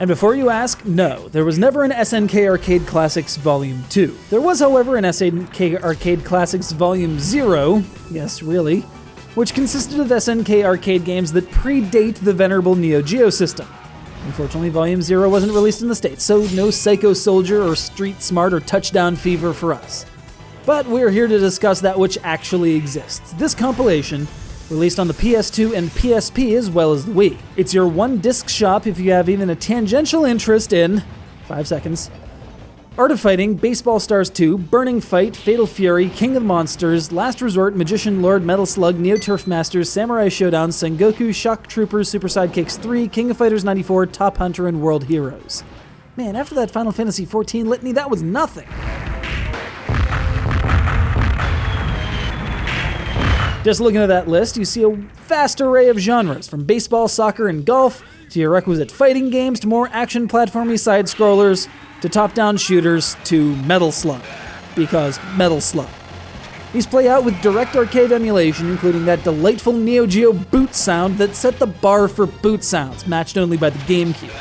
And before you ask, no, there was never an SNK Arcade Classics Volume 2. There was, however, an SNK Arcade Classics Volume 0, yes, really, which consisted of SNK arcade games that predate the venerable Neo-Geo system. Unfortunately, Volume 0 wasn't released in the States, so no Psycho Soldier or Street Smart or Touchdown Fever for us. But we're here to discuss that which actually exists. This compilation, released on the PS2 and PSP as well as the Wii. It's your one-disc shop if you have even a tangential interest in 5 seconds. Art of Fighting, Baseball Stars 2, Burning Fight, Fatal Fury, King of Monsters, Last Resort, Magician Lord, Metal Slug, Neo Turf Masters, Samurai Showdown, Sengoku, Shock Troopers, Super Sidekicks 3, King of Fighters 94, Top Hunter, and World Heroes. Man, after that Final Fantasy XIV litany, that was nothing. Just looking at that list, you see a vast array of genres, from baseball, soccer, and golf, to your requisite fighting games, to more action platformy side-scrollers, to top-down shooters, to Metal Slug. Because Metal Slug. These play out with direct arcade emulation, including that delightful Neo-Geo boot sound that set the bar for boot sounds, matched only by the GameCube.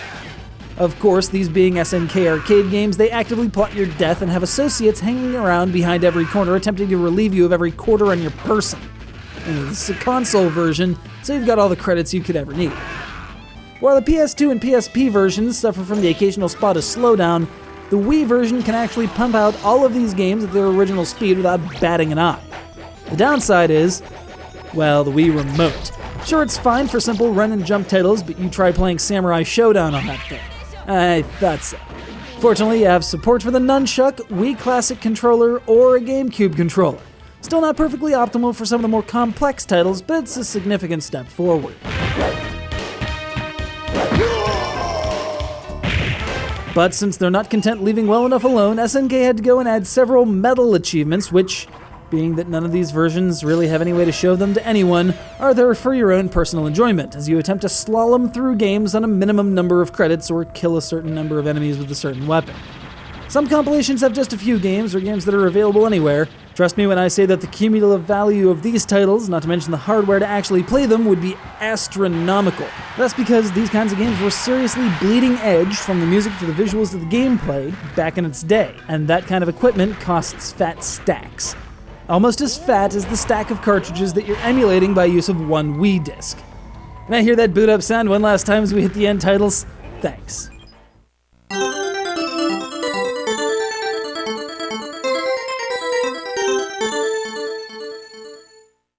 Of course, these being SNK arcade games, they actively plot your death and have associates hanging around behind every corner attempting to relieve you of every quarter on your person. And this is a console version, so you've got all the credits you could ever need. While the PS2 and PSP versions suffer from the occasional spot of slowdown, the Wii version can actually pump out all of these games at their original speed without batting an eye. The downside is, well, the Wii Remote. Sure, it's fine for simple run and jump titles, but you try playing Samurai Showdown on that thing. I thought so. Fortunately, you have support for the Nunchuck, Wii Classic controller, or a GameCube controller. Still not perfectly optimal for some of the more complex titles, but it's a significant step forward. But since they're not content leaving well enough alone, SNK had to go and add several medal achievements, which, being that none of these versions really have any way to show them to anyone, are there for your own personal enjoyment, as you attempt to slalom through games on a minimum number of credits or kill a certain number of enemies with a certain weapon. Some compilations have just a few games, or games that are available anywhere. Trust me when I say that the cumulative value of these titles, not to mention the hardware to actually play them, would be astronomical. That's because these kinds of games were seriously bleeding edge from the music to the visuals to the gameplay back in its day, and that kind of equipment costs fat stacks. Almost as fat as the stack of cartridges that you're emulating by use of one Wii disc. Can I hear that boot up sound one last time as we hit the end titles? Thanks.